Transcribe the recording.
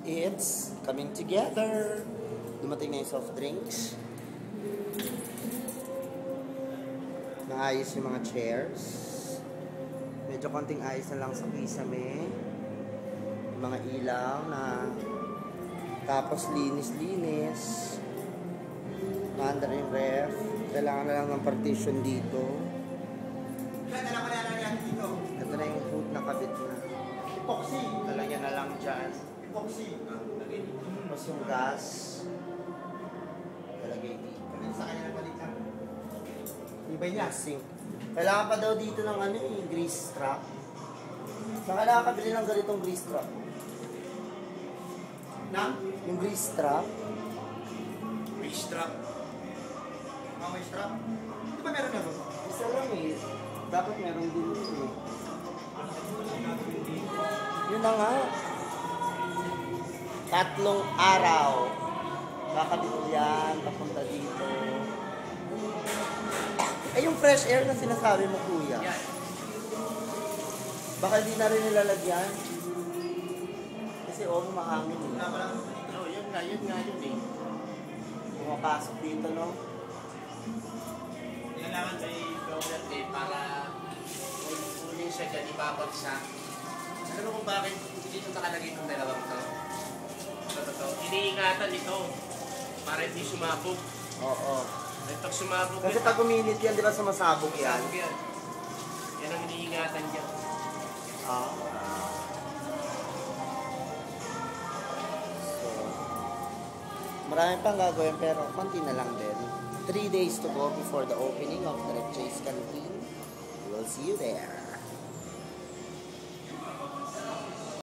It's coming together. Dumating na yung soft drinks. Naayos yung mga chairs. Medyo konting ayos na lang sa kisame. Yung mga ilaw na tapos linis-linis. Maanda na yung ref. Kailangan na lang ng partition dito. Ito na yung food na kabit na. Epoxy. Talagyan na lang dyan. Epoxy. Tapos yung gas. Talagay dito. Sa kanya na balik lang. Ibay niya. Sink. Kailangan pa daw dito ng ano eh, grease strap. Saan ka nakakabili ng ganitong grease strap? Na? Yung grease strap? Grease strap. May strap? Di ba meron na ba? Isa lang eh. Dapat meron din ito eh. Yun na nga. 3 araw. Kakabit yan, papunta dito. Eh yung fresh air na sinasabi mo kuya. Yan. Baka hindi na rin nilalagyan. Kasi mahangin eh. Wala pa lang. Oh, yun nga yun eh. Pumapasok dito no. Kailangan may blower tape para uling siya dyan, ibabagsak. Alam mo kung bakit dito nakalagay itong dalawang to? Ito. Iniingatan ito para hindi sumabog. Oo. At pag sumabog Kasi pag uminit yan, di ba sumasabog yan? sumabog yan. Yan ang iniingatan dyan. Ah. So, marami pang gagawin pero konti na lang din. 3 days to go before the opening of the Red Chase Canteen. We'll see you there.